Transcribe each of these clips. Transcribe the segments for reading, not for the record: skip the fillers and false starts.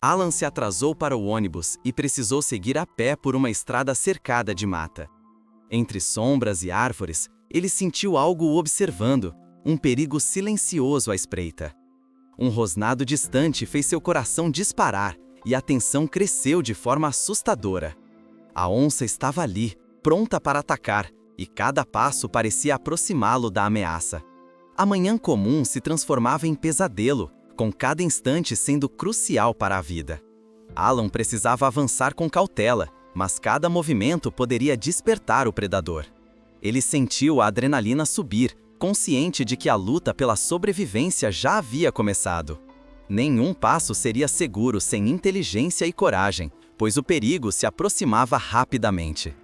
Alan se atrasou para o ônibus e precisou seguir a pé por uma estrada cercada de mata. Entre sombras e árvores, ele sentiu algo o observando, um perigo silencioso à espreita. Um rosnado distante fez seu coração disparar e a tensão cresceu de forma assustadora. A onça estava ali, pronta para atacar, e cada passo parecia aproximá-lo da ameaça. A manhã comum se transformava em pesadelo, com cada instante sendo crucial para a vida. Alan precisava avançar com cautela, mas cada movimento poderia despertar o predador. Ele sentiu a adrenalina subir, consciente de que a luta pela sobrevivência já havia começado. Nenhum passo seria seguro sem inteligência e coragem, pois o perigo se aproximava rapidamente.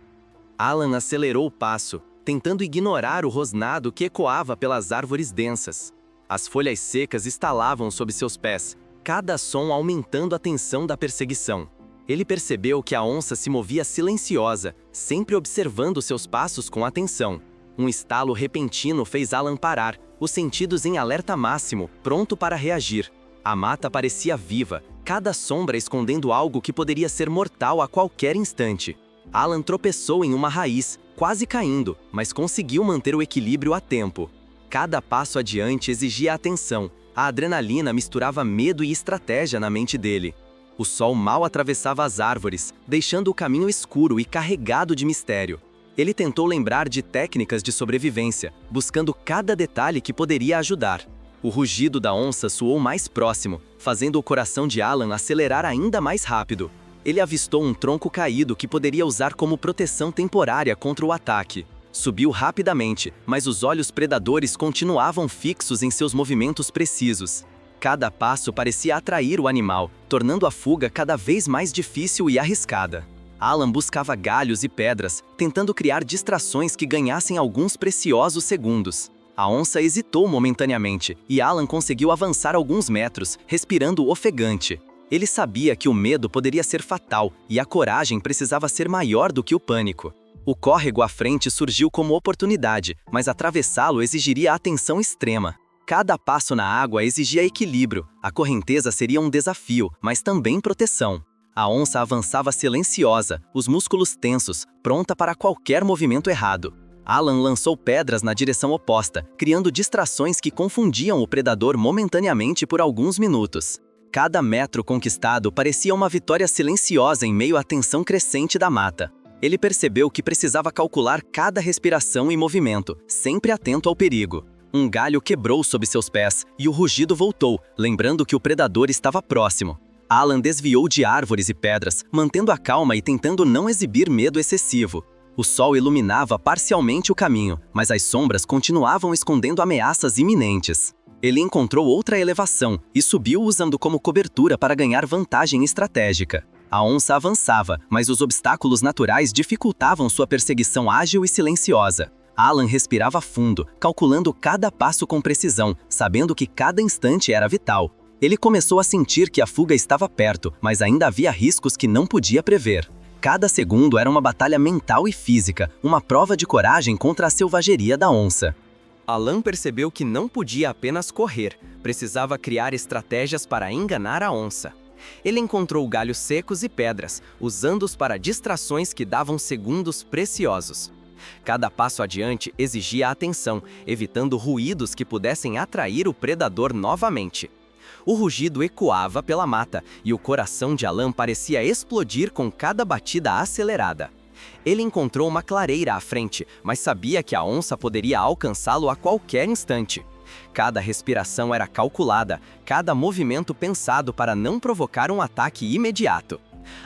Alan acelerou o passo, tentando ignorar o rosnado que ecoava pelas árvores densas. As folhas secas estalavam sob seus pés, cada som aumentando a tensão da perseguição. Ele percebeu que a onça se movia silenciosa, sempre observando seus passos com atenção. Um estalo repentino fez Alan parar, os sentidos em alerta máximo, pronto para reagir. A mata parecia viva, cada sombra escondendo algo que poderia ser mortal a qualquer instante. Alan tropeçou em uma raiz, quase caindo, mas conseguiu manter o equilíbrio a tempo. Cada passo adiante exigia atenção. A adrenalina misturava medo e estratégia na mente dele. O sol mal atravessava as árvores, deixando o caminho escuro e carregado de mistério. Ele tentou lembrar de técnicas de sobrevivência, buscando cada detalhe que poderia ajudar. O rugido da onça soou mais próximo, fazendo o coração de Alan acelerar ainda mais rápido. Ele avistou um tronco caído que poderia usar como proteção temporária contra o ataque. Subiu rapidamente, mas os olhos predadores continuavam fixos em seus movimentos precisos. Cada passo parecia atrair o animal, tornando a fuga cada vez mais difícil e arriscada. Alan buscava galhos e pedras, tentando criar distrações que ganhassem alguns preciosos segundos. A onça hesitou momentaneamente, e Alan conseguiu avançar alguns metros, respirando ofegante. Ele sabia que o medo poderia ser fatal, e a coragem precisava ser maior do que o pânico. O córrego à frente surgiu como oportunidade, mas atravessá-lo exigiria atenção extrema. Cada passo na água exigia equilíbrio, a correnteza seria um desafio, mas também proteção. A onça avançava silenciosa, os músculos tensos, pronta para qualquer movimento errado. Alan lançou pedras na direção oposta, criando distrações que confundiam o predador momentaneamente por alguns minutos. Cada metro conquistado parecia uma vitória silenciosa em meio à tensão crescente da mata. Ele percebeu que precisava calcular cada respiração e movimento, sempre atento ao perigo. Um galho quebrou sob seus pés e o rugido voltou, lembrando que o predador estava próximo. Alan desviou de árvores e pedras, mantendo a calma e tentando não exibir medo excessivo. O sol iluminava parcialmente o caminho, mas as sombras continuavam escondendo ameaças iminentes. Ele encontrou outra elevação e subiu usando como cobertura para ganhar vantagem estratégica. A onça avançava, mas os obstáculos naturais dificultavam sua perseguição ágil e silenciosa. Alan respirava fundo, calculando cada passo com precisão, sabendo que cada instante era vital. Ele começou a sentir que a fuga estava perto, mas ainda havia riscos que não podia prever. Cada segundo era uma batalha mental e física, uma prova de coragem contra a selvageria da onça. Alan percebeu que não podia apenas correr, precisava criar estratégias para enganar a onça. Ele encontrou galhos secos e pedras, usando-os para distrações que davam segundos preciosos. Cada passo adiante exigia atenção, evitando ruídos que pudessem atrair o predador novamente. O rugido ecoava pela mata, e o coração de Alan parecia explodir com cada batida acelerada. Ele encontrou uma clareira à frente, mas sabia que a onça poderia alcançá-lo a qualquer instante. Cada respiração era calculada, cada movimento pensado para não provocar um ataque imediato.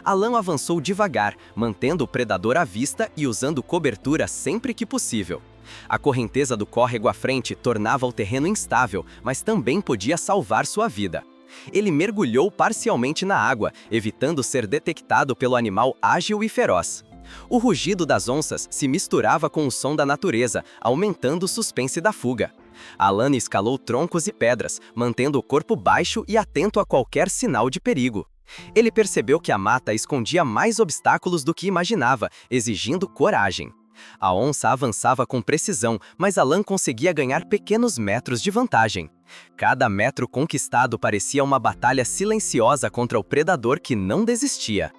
Alan avançou devagar, mantendo o predador à vista e usando cobertura sempre que possível. A correnteza do córrego à frente tornava o terreno instável, mas também podia salvar sua vida. Ele mergulhou parcialmente na água, evitando ser detectado pelo animal ágil e feroz. O rugido das onças se misturava com o som da natureza, aumentando o suspense da fuga. Alan escalou troncos e pedras, mantendo o corpo baixo e atento a qualquer sinal de perigo. Ele percebeu que a mata escondia mais obstáculos do que imaginava, exigindo coragem. A onça avançava com precisão, mas Alan conseguia ganhar pequenos metros de vantagem. Cada metro conquistado parecia uma batalha silenciosa contra o predador que não desistia.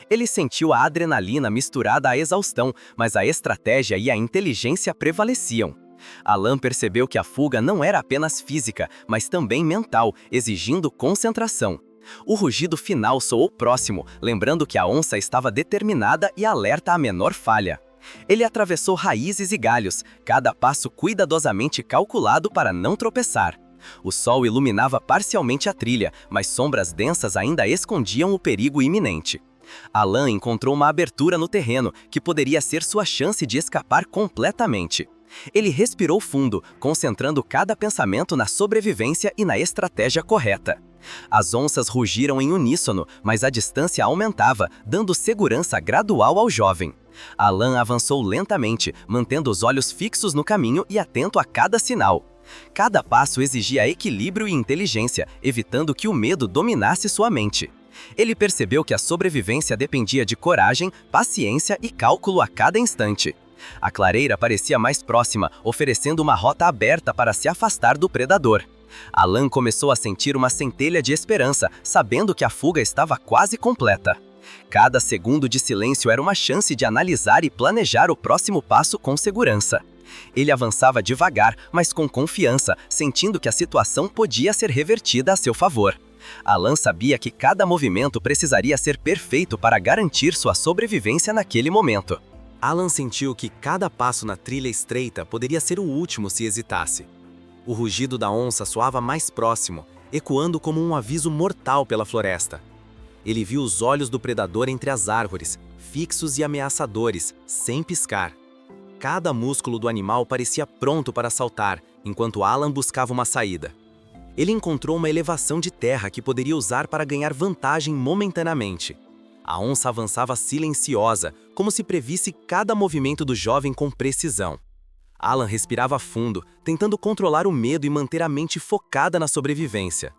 Ele sentiu a adrenalina misturada à exaustão, mas a estratégia e a inteligência prevaleciam. Alan percebeu que a fuga não era apenas física, mas também mental, exigindo concentração. O rugido final soou próximo, lembrando que a onça estava determinada e alerta à menor falha. Ele atravessou raízes e galhos, cada passo cuidadosamente calculado para não tropeçar. O sol iluminava parcialmente a trilha, mas sombras densas ainda escondiam o perigo iminente. Alan encontrou uma abertura no terreno, que poderia ser sua chance de escapar completamente. Ele respirou fundo, concentrando cada pensamento na sobrevivência e na estratégia correta. As onças rugiram em uníssono, mas a distância aumentava, dando segurança gradual ao jovem. Alan avançou lentamente, mantendo os olhos fixos no caminho e atento a cada sinal. Cada passo exigia equilíbrio e inteligência, evitando que o medo dominasse sua mente. Ele percebeu que a sobrevivência dependia de coragem, paciência e cálculo a cada instante. A clareira parecia mais próxima, oferecendo uma rota aberta para se afastar do predador. Alan começou a sentir uma centelha de esperança, sabendo que a fuga estava quase completa. Cada segundo de silêncio era uma chance de analisar e planejar o próximo passo com segurança. Ele avançava devagar, mas com confiança, sentindo que a situação podia ser revertida a seu favor. Alan sabia que cada movimento precisaria ser perfeito para garantir sua sobrevivência naquele momento. Alan sentiu que cada passo na trilha estreita poderia ser o último se hesitasse. O rugido da onça soava mais próximo, ecoando como um aviso mortal pela floresta. Ele viu os olhos do predador entre as árvores, fixos e ameaçadores, sem piscar. Cada músculo do animal parecia pronto para saltar, enquanto Alan buscava uma saída. Ele encontrou uma elevação de terra que poderia usar para ganhar vantagem momentaneamente. A onça avançava silenciosa, como se previsse cada movimento do jovem com precisão. Alan respirava fundo, tentando controlar o medo e manter a mente focada na sobrevivência.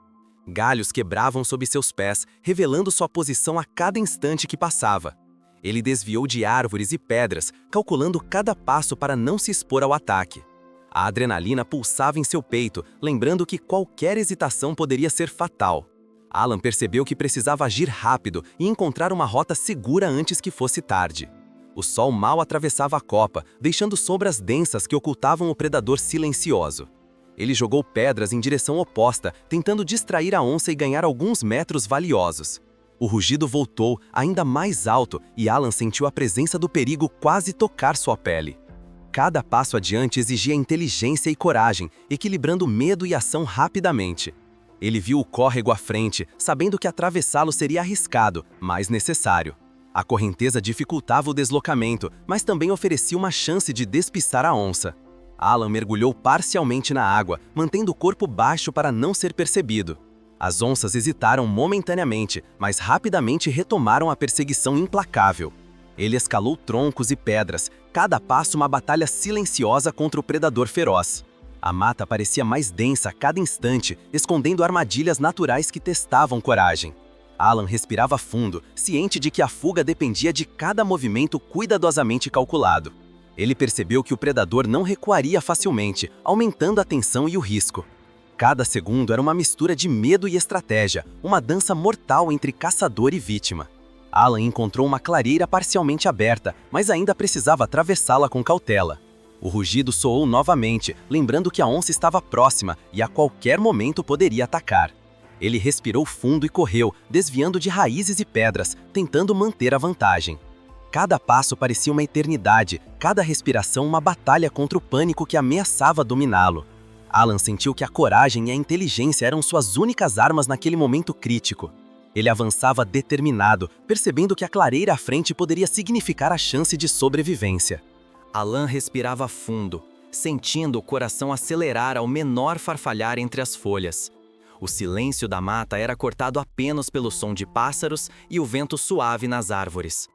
Galhos quebravam sob seus pés, revelando sua posição a cada instante que passava. Ele desviou de árvores e pedras, calculando cada passo para não se expor ao ataque. A adrenalina pulsava em seu peito, lembrando que qualquer hesitação poderia ser fatal. Alan percebeu que precisava agir rápido e encontrar uma rota segura antes que fosse tarde. O sol mal atravessava a copa, deixando sombras densas que ocultavam o predador silencioso. Ele jogou pedras em direção oposta, tentando distrair a onça e ganhar alguns metros valiosos. O rugido voltou, ainda mais alto, e Alan sentiu a presença do perigo quase tocar sua pele. Cada passo adiante exigia inteligência e coragem, equilibrando medo e ação rapidamente. Ele viu o córrego à frente, sabendo que atravessá-lo seria arriscado, mas necessário. A correnteza dificultava o deslocamento, mas também oferecia uma chance de despistar a onça. Alan mergulhou parcialmente na água, mantendo o corpo baixo para não ser percebido. As onças hesitaram momentaneamente, mas rapidamente retomaram a perseguição implacável. Ele escalou troncos e pedras, cada passo uma batalha silenciosa contra o predador feroz. A mata parecia mais densa a cada instante, escondendo armadilhas naturais que testavam coragem. Alan respirava fundo, ciente de que a fuga dependia de cada movimento cuidadosamente calculado. Ele percebeu que o predador não recuaria facilmente, aumentando a tensão e o risco. Cada segundo era uma mistura de medo e estratégia, uma dança mortal entre caçador e vítima. Alan encontrou uma clareira parcialmente aberta, mas ainda precisava atravessá-la com cautela. O rugido soou novamente, lembrando que a onça estava próxima e a qualquer momento poderia atacar. Ele respirou fundo e correu, desviando de raízes e pedras, tentando manter a vantagem. Cada passo parecia uma eternidade, cada respiração uma batalha contra o pânico que ameaçava dominá-lo. Alan sentiu que a coragem e a inteligência eram suas únicas armas naquele momento crítico. Ele avançava determinado, percebendo que a clareira à frente poderia significar a chance de sobrevivência. Alan respirava fundo, sentindo o coração acelerar ao menor farfalhar entre as folhas. O silêncio da mata era cortado apenas pelo som de pássaros e o vento suave nas árvores.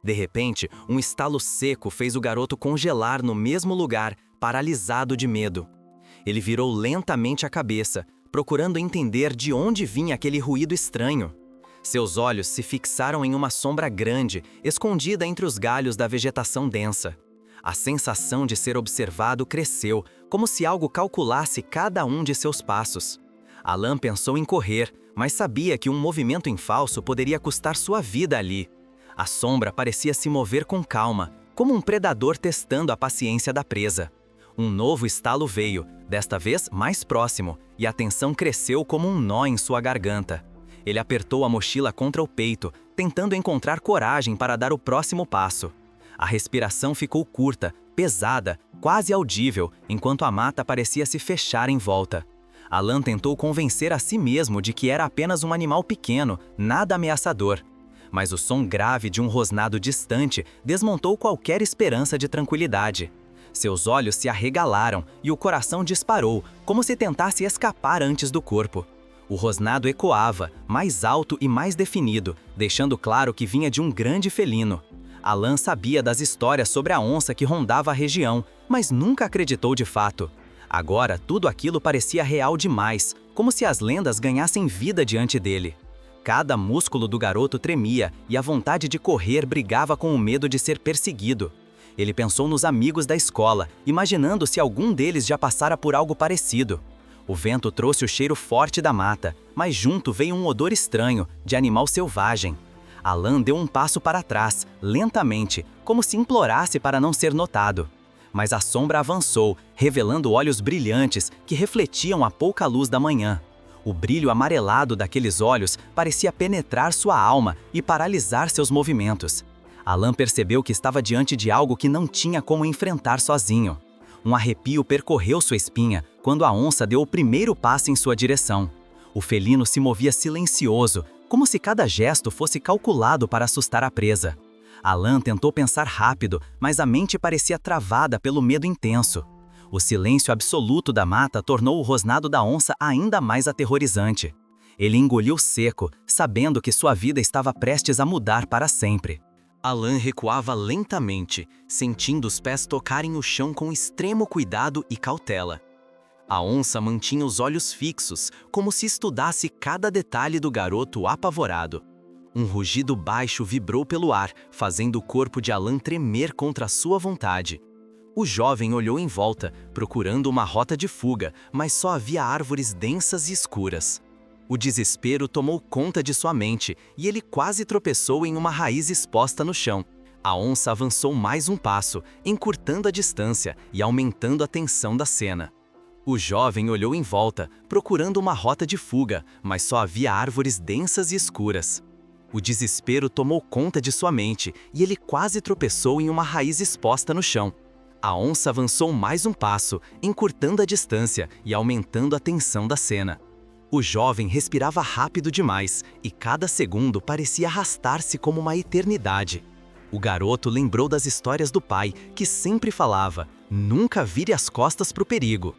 De repente, um estalo seco fez o garoto congelar no mesmo lugar, paralisado de medo. Ele virou lentamente a cabeça, procurando entender de onde vinha aquele ruído estranho. Seus olhos se fixaram em uma sombra grande, escondida entre os galhos da vegetação densa. A sensação de ser observado cresceu, como se algo calculasse cada um de seus passos. Alan pensou em correr, mas sabia que um movimento em falso poderia custar sua vida ali. A sombra parecia se mover com calma, como um predador testando a paciência da presa. Um novo estalo veio, desta vez mais próximo, e a tensão cresceu como um nó em sua garganta. Ele apertou a mochila contra o peito, tentando encontrar coragem para dar o próximo passo. A respiração ficou curta, pesada, quase audível, enquanto a mata parecia se fechar em volta. Alan tentou convencer a si mesmo de que era apenas um animal pequeno, nada ameaçador. Mas o som grave de um rosnado distante desmontou qualquer esperança de tranquilidade. Seus olhos se arregalaram e o coração disparou, como se tentasse escapar antes do corpo. O rosnado ecoava, mais alto e mais definido, deixando claro que vinha de um grande felino. Alan sabia das histórias sobre a onça que rondava a região, mas nunca acreditou de fato. Agora, tudo aquilo parecia real demais, como se as lendas ganhassem vida diante dele. Cada músculo do garoto tremia e a vontade de correr brigava com o medo de ser perseguido. Ele pensou nos amigos da escola, imaginando se algum deles já passara por algo parecido. O vento trouxe o cheiro forte da mata, mas junto veio um odor estranho, de animal selvagem. Alan deu um passo para trás, lentamente, como se implorasse para não ser notado. Mas a sombra avançou, revelando olhos brilhantes que refletiam a pouca luz da manhã. O brilho amarelado daqueles olhos parecia penetrar sua alma e paralisar seus movimentos. Alan percebeu que estava diante de algo que não tinha como enfrentar sozinho. Um arrepio percorreu sua espinha quando a onça deu o primeiro passo em sua direção. O felino se movia silencioso, como se cada gesto fosse calculado para assustar a presa. Alan tentou pensar rápido, mas a mente parecia travada pelo medo intenso. O silêncio absoluto da mata tornou o rosnado da onça ainda mais aterrorizante. Ele engoliu seco, sabendo que sua vida estava prestes a mudar para sempre. Alan recuava lentamente, sentindo os pés tocarem o chão com extremo cuidado e cautela. A onça mantinha os olhos fixos, como se estudasse cada detalhe do garoto apavorado. Um rugido baixo vibrou pelo ar, fazendo o corpo de Alan tremer contra sua vontade. O jovem olhou em volta, procurando uma rota de fuga, mas só havia árvores densas e escuras. O desespero tomou conta de sua mente e ele quase tropeçou em uma raiz exposta no chão. A onça avançou mais um passo, encurtando a distância e aumentando a tensão da cena. O jovem olhou em volta, procurando uma rota de fuga, mas só havia árvores densas e escuras. O desespero tomou conta de sua mente e ele quase tropeçou em uma raiz exposta no chão. A onça avançou mais um passo, encurtando a distância e aumentando a tensão da cena. O jovem respirava rápido demais e cada segundo parecia arrastar-se como uma eternidade. O garoto lembrou das histórias do pai, que sempre falava: nunca vire as costas para o perigo.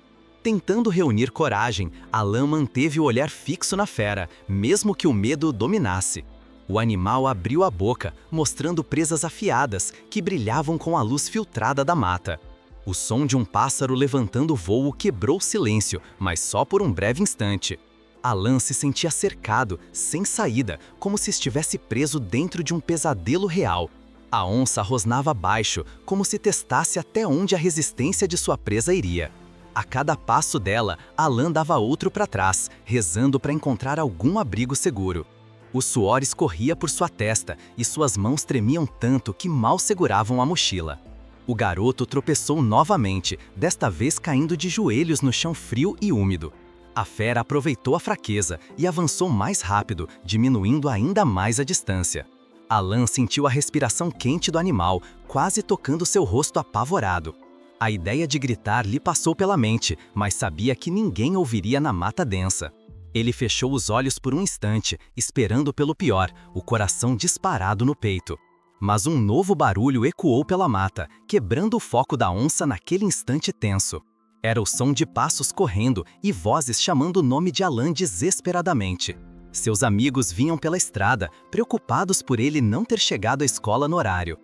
Tentando reunir coragem, Alan manteve o olhar fixo na fera, mesmo que o medo o dominasse. O animal abriu a boca, mostrando presas afiadas que brilhavam com a luz filtrada da mata. O som de um pássaro levantando voo quebrou o silêncio, mas só por um breve instante. Alan se sentia cercado, sem saída, como se estivesse preso dentro de um pesadelo real. A onça rosnava baixo, como se testasse até onde a resistência de sua presa iria. A cada passo dela, Alan dava outro para trás, rezando para encontrar algum abrigo seguro. O suor escorria por sua testa e suas mãos tremiam tanto que mal seguravam a mochila. O garoto tropeçou novamente, desta vez caindo de joelhos no chão frio e úmido. A fera aproveitou a fraqueza e avançou mais rápido, diminuindo ainda mais a distância. Alan sentiu a respiração quente do animal, quase tocando seu rosto apavorado. A ideia de gritar lhe passou pela mente, mas sabia que ninguém ouviria na mata densa. Ele fechou os olhos por um instante, esperando pelo pior, o coração disparado no peito. Mas um novo barulho ecoou pela mata, quebrando o foco da onça naquele instante tenso. Era o som de passos correndo e vozes chamando o nome de Alan desesperadamente. Seus amigos vinham pela estrada, preocupados por ele não ter chegado à escola no horário.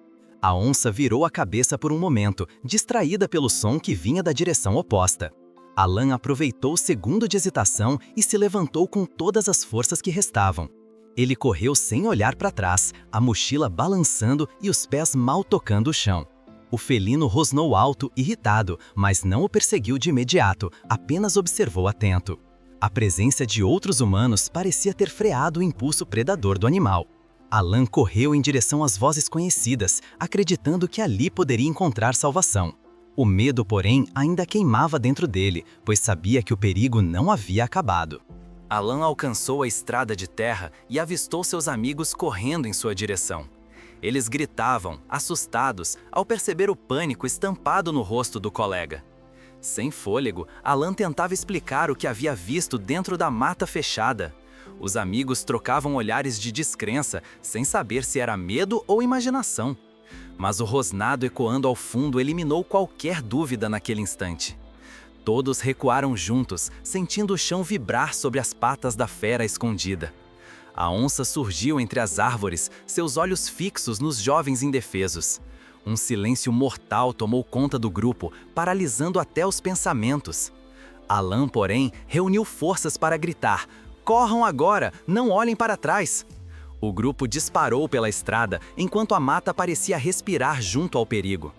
A onça virou a cabeça por um momento, distraída pelo som que vinha da direção oposta. Alan aproveitou o segundo de hesitação e se levantou com todas as forças que restavam. Ele correu sem olhar para trás, a mochila balançando e os pés mal tocando o chão. O felino rosnou alto, irritado, mas não o perseguiu de imediato, apenas observou atento. A presença de outros humanos parecia ter freado o impulso predador do animal. Alan correu em direção às vozes conhecidas, acreditando que ali poderia encontrar salvação. O medo, porém, ainda queimava dentro dele, pois sabia que o perigo não havia acabado. Alan alcançou a estrada de terra e avistou seus amigos correndo em sua direção. Eles gritavam, assustados, ao perceber o pânico estampado no rosto do colega. Sem fôlego, Alan tentava explicar o que havia visto dentro da mata fechada. Os amigos trocavam olhares de descrença, sem saber se era medo ou imaginação. Mas o rosnado ecoando ao fundo eliminou qualquer dúvida naquele instante. Todos recuaram juntos, sentindo o chão vibrar sobre as patas da fera escondida. A onça surgiu entre as árvores, seus olhos fixos nos jovens indefesos. Um silêncio mortal tomou conta do grupo, paralisando até os pensamentos. Alan, porém, reuniu forças para gritar: "Corram agora! Não olhem para trás!" O grupo disparou pela estrada, enquanto a mata parecia respirar junto ao perigo.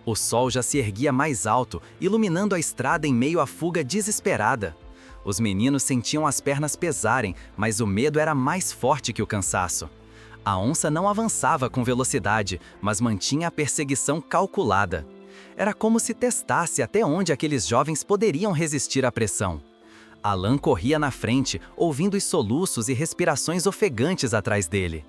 O sol já se erguia mais alto, iluminando a estrada em meio à fuga desesperada. Os meninos sentiam as pernas pesarem, mas o medo era mais forte que o cansaço. A onça não avançava com velocidade, mas mantinha a perseguição calculada. Era como se testasse até onde aqueles jovens poderiam resistir à pressão. Alan corria na frente, ouvindo os soluços e respirações ofegantes atrás dele.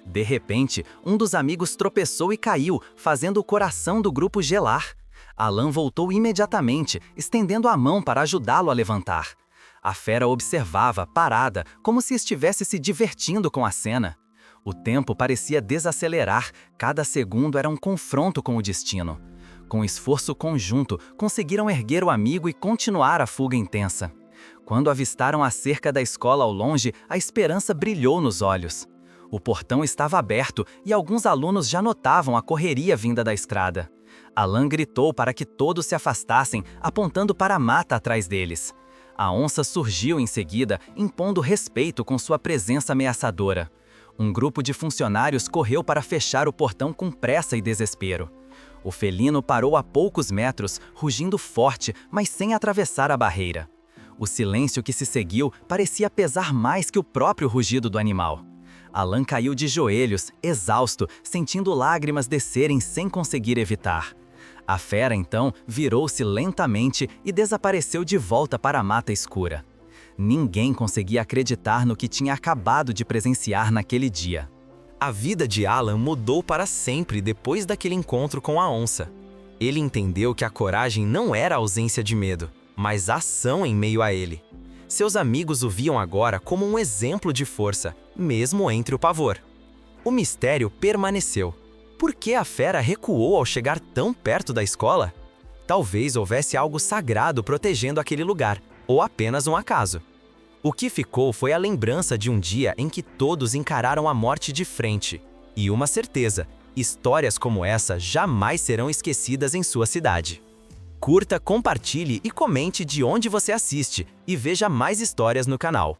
De repente, um dos amigos tropeçou e caiu, fazendo o coração do grupo gelar. Alan voltou imediatamente, estendendo a mão para ajudá-lo a levantar. A fera observava, parada, como se estivesse se divertindo com a cena. O tempo parecia desacelerar, cada segundo era um confronto com o destino. Com esforço conjunto, conseguiram erguer o amigo e continuar a fuga intensa. Quando avistaram a cerca da escola ao longe, a esperança brilhou nos olhos. O portão estava aberto e alguns alunos já notavam a correria vinda da estrada. Alan gritou para que todos se afastassem, apontando para a mata atrás deles. A onça surgiu em seguida, impondo respeito com sua presença ameaçadora. Um grupo de funcionários correu para fechar o portão com pressa e desespero. O felino parou a poucos metros, rugindo forte, mas sem atravessar a barreira. O silêncio que se seguiu parecia pesar mais que o próprio rugido do animal. Alan caiu de joelhos, exausto, sentindo lágrimas descerem sem conseguir evitar. A fera, então, virou-se lentamente e desapareceu de volta para a mata escura. Ninguém conseguia acreditar no que tinha acabado de presenciar naquele dia. A vida de Alan mudou para sempre depois daquele encontro com a onça. Ele entendeu que a coragem não era a ausência de medo, mas a ação em meio a ele. Seus amigos o viam agora como um exemplo de força, mesmo entre o pavor. O mistério permaneceu. Por que a fera recuou ao chegar tão perto da escola? Talvez houvesse algo sagrado protegendo aquele lugar, ou apenas um acaso. O que ficou foi a lembrança de um dia em que todos encararam a morte de frente. E uma certeza, histórias como essa jamais serão esquecidas em sua cidade. Curta, compartilhe e comente de onde você assiste e veja mais histórias no canal.